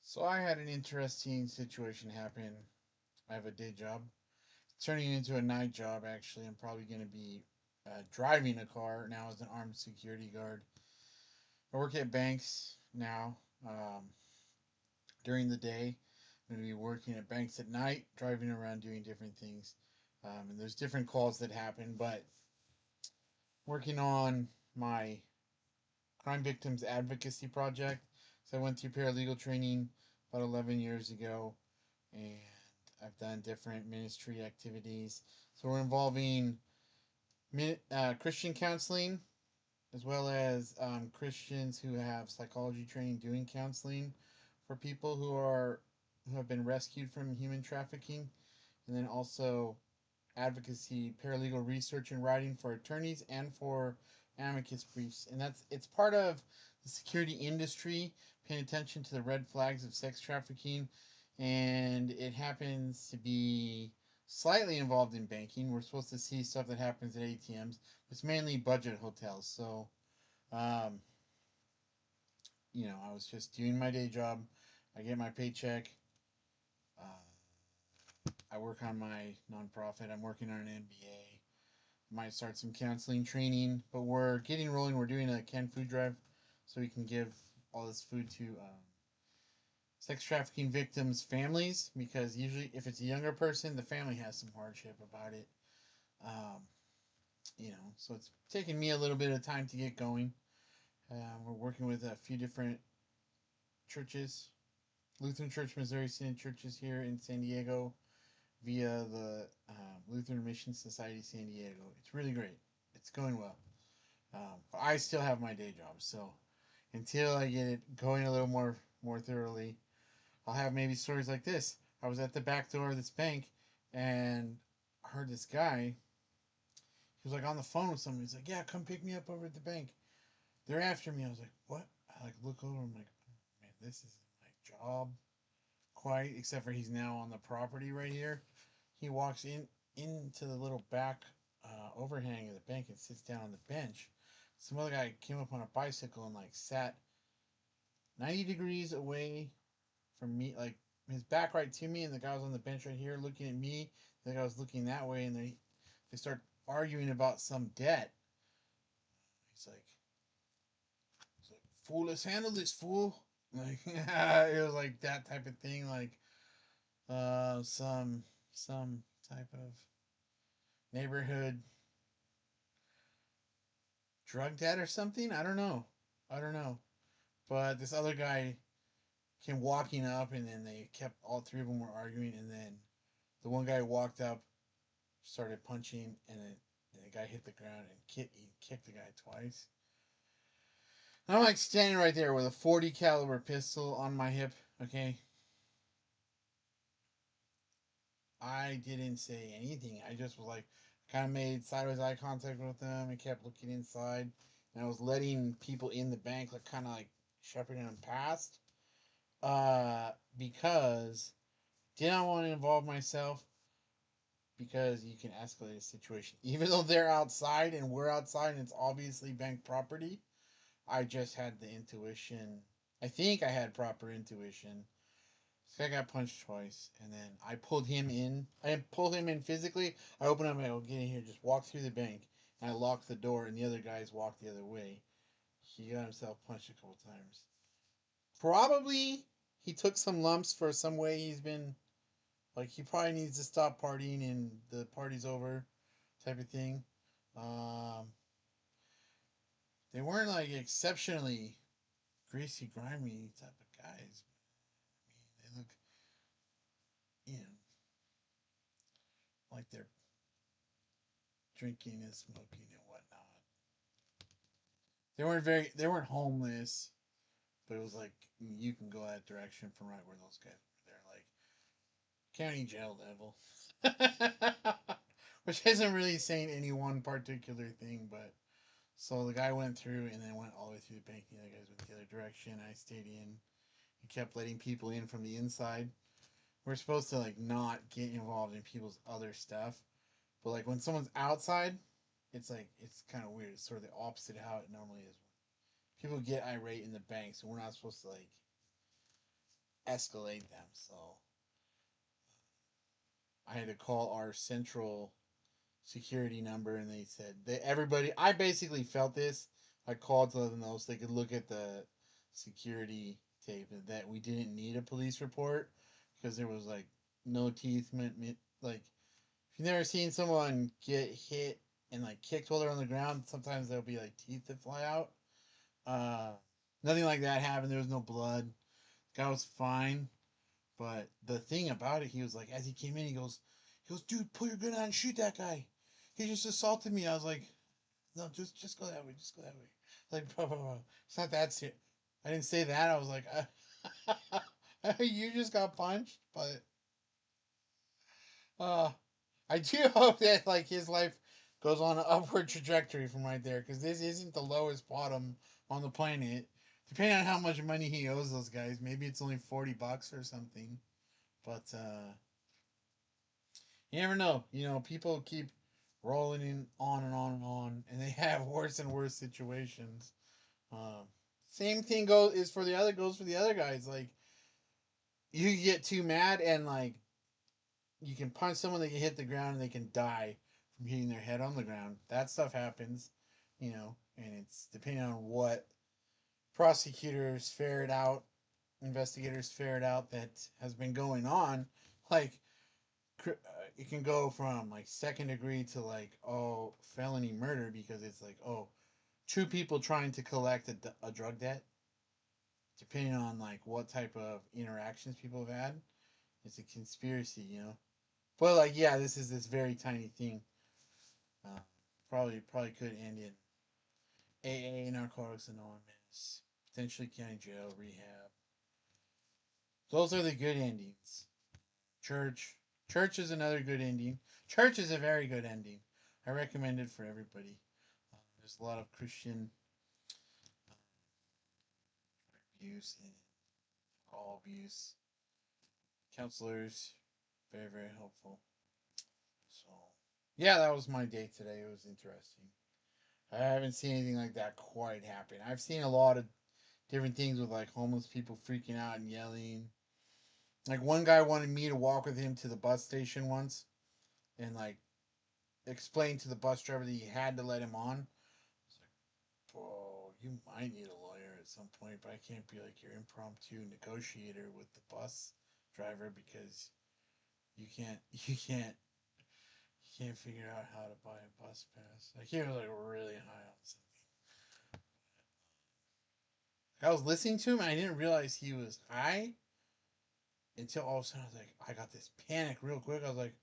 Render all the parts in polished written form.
So I had an interesting situation happen. I have a day job. It's turning into a night job, actually. I'm probably going to be driving a car now as an armed security guard. I work at banks now during the day. I'm going to be working at banks at night, driving around doing different things. And there's different calls that happen, but working on my crime victims advocacy project. So I went through paralegal training about 11 years ago, and I've done different ministry activities. So we're involving Christian counseling as well as Christians who have psychology training doing counseling for people who have been rescued from human trafficking, and then also advocacy, paralegal research and writing for attorneys and for amicus briefs. And it's part of the security industry, paying attention to the red flags of sex trafficking. And it happens to be slightly involved in banking. We're supposed to see stuff that happens at ATMs. It's mainly budget hotels. So, um, I was just doing my day job. I get my paycheck. Uh, I work on my nonprofit. I'm working on an MBA. Might start some counseling training, but we're getting rolling. We're doing a canned food drive so we can give all this food to sex trafficking victims' families, because usually, if it's a younger person, the family has some hardship about it. Um, so it's taking me a little bit of time to get going. We're working with a few different churches, Lutheran Church Missouri Synod churches here in San Diego, via the Lutheran Mission Society San Diego. It's really great. It's going well. But I still have my day job, so until I get it going a little more thoroughly, I'll have maybe stories like this. I was at the back door of this bank, and I heard this guy. He was like on the phone with somebody. He's like, "Yeah, come pick me up over at the bank. They're after me." I was like, "What?" I like look over. I'm like, "Man, this isn't my job quite." Except for he's now on the property right here. He walks into the little back overhang of the bank and sits down on the bench. Some other guy came up on a bicycle and like sat 90 degrees away from me, like his back right to me, and the guy was on the bench right here looking at me. The guy was looking that way, and they start arguing about some debt. He's like, "Fool, let's handle this, fool." Like it was like that type of thing, like some type of neighborhood drug debt or something. I don't know. I don't know. But this other guy came walking up, and then they kept all three of them were arguing, and then the one guy walked up, started punching, and the guy hit the ground and he kicked the guy twice. And I'm like standing right there with a 40 caliber pistol on my hip. Okay, I didn't say anything. I just was like, kind of made sideways eye contact with them and kept looking inside. And I was letting people in the bank, like kind of like shepherding them past, because didn't want to involve myself, because you can escalate a situation. Even though they're outside and we're outside and it's obviously bank property, I just had the intuition. I think I had proper intuition. This guy got punched twice, and then I pulled him in. I didn't pull him in physically. I opened up and I go, "Get in here." Just walk through the bank, and I locked the door, and the other guys walked the other way. He got himself punched a couple times. Probably he took some lumps for some way he's been, like, he probably needs to stop partying and the party's over, type of thing. Um, they weren't like exceptionally greasy, grimy type of guys. I mean, they look, you know, like they're drinking and smoking and whatnot. They weren't homeless, but it was like you can go that direction from right where those guys were. They're like county jail level, which isn't really saying any one particular thing, but so the guy went through and then went all the way through the bank. The other guys went the other direction. I stayed in. He kept letting people in from the inside. We're supposed to like not get involved in people's other stuff, but like when someone's outside, it's like it's kind of weird. It's sort of the opposite of how it normally is. People get irate in the bank, so we're not supposed to like escalate them. So I had to call our central security number, and they said everybody. I basically felt this. I called to let them know so they could look at the security tape that we didn't need a police report because there was like no teeth. Like if you've never seen someone get hit and like kicked while they're on the ground, sometimes there'll be like teeth that fly out. Uh, Nothing like that happened. There was no blood. The guy was fine. But the thing about it, he was like, as he came in, he goes, dude, put your gun on and shoot that guy. He just assaulted me. I was like, no, just go that way, just go that way. Like, bro, bro, bro. It's not that serious. I didn't say that. I was like, you just got punched, but uh, I do hope that like his life goes on an upward trajectory from right there, because this isn't the lowest bottom on the planet. Depending on how much money he owes those guys, maybe it's only $40 or something. But you never know. You know, people keep rolling in on and on and on, and they have worse and worse situations. Um, Same thing goes for the other guys. Like you get too mad and like you can punch someone, they can hit the ground and they can die from hitting their head on the ground. That stuff happens, you know, and it's depending on what prosecutors ferret out, investigators ferret out that has been going on. Like it can go from like second degree to like felony murder, because it's like two people trying to collect a drug debt, depending on like what type of interactions people have had. It's a conspiracy, you know. But like, yeah, this is this very tiny thing. Uh, probably could end in AA, Narcotics Anonymous, potentially county jail, rehab. Those are the good endings. Church, church is another good ending. Church is a very good ending. I recommend it for everybody. There's a lot of Christian abuse and alcohol abuse. Counselors, very helpful. So, yeah, that was my day today. It was interesting. I haven't seen anything like that quite happen. I've seen a lot of different things with like homeless people freaking out and yelling. Like one guy wanted me to walk with him to the bus station once and like explain to the bus driver that he had to let him on. It's like, bro, you might need a lawyer at some point, but I can't be like your impromptu negotiator with the bus driver because you can't figure out how to buy a bus pass. Like he was like really high on something. I was listening to him and I didn't realize he was high until all of a sudden I was like, I got this panic real quick. I was like,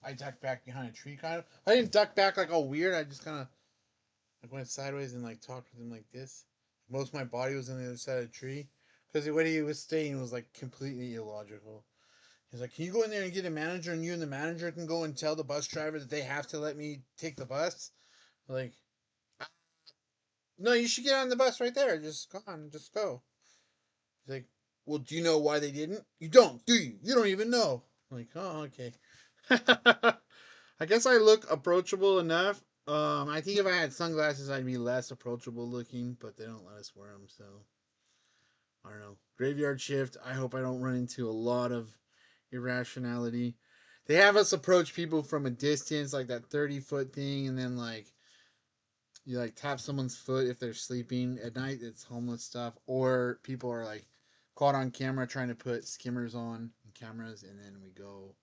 I ducked back behind a tree kind of. I didn't duck back like all weird. I just kind of like went sideways and like talked with him like this. Most of my body was on the other side of the tree because what he was saying was like completely illogical. He's like, can you go in there and get a manager, and you and the manager can go and tell the bus driver that they have to let me take the bus? Like, no, you should get on the bus right there. Just go on, just go. He's like, well, do you know why they didn't? You don't, do you? You don't even know. I'm like, oh, okay. I guess I look approachable enough. I think if I had sunglasses, I'd be less approachable looking, but they don't let us wear them, so I don't know. Graveyard shift. I hope I don't run into a lot of irrationality. They have us approach people from a distance, like that 30-foot thing, and then like you like tap someone's foot if they're sleeping at night. It's homeless stuff, or people are like caught on camera trying to put skimmers on cameras, and then we go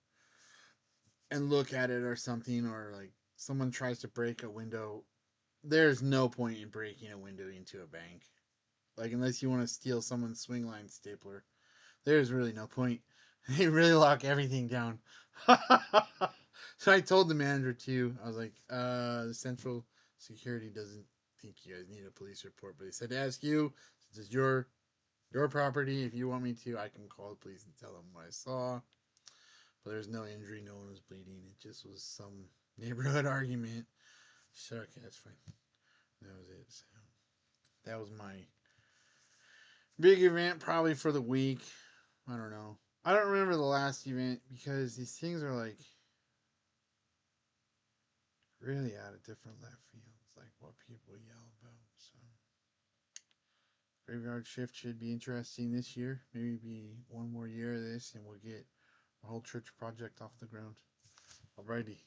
and look at it or something, or like someone tries to break a window. There's no point in breaking a window into a bank, like unless you want to steal someone's swing line stapler. There's really no point. They really lock everything down. So I told the manager too. I was like, the central security doesn't think you guys need a police report, but he said to ask you, since it's your property. If you want me to, I can call the police and tell them what I saw. But there's no injury, no one was bleeding. It just was some neighborhood argument. So okay, that's fine. That was it. So that was my big event, probably for the week. I don't know. I don't remember the last event because these things are like really out of different left fields, like what people yell about. So Graveyard shift should be interesting this year. Maybe be one more year of this, and we'll get our whole church project off the ground. Alrighty.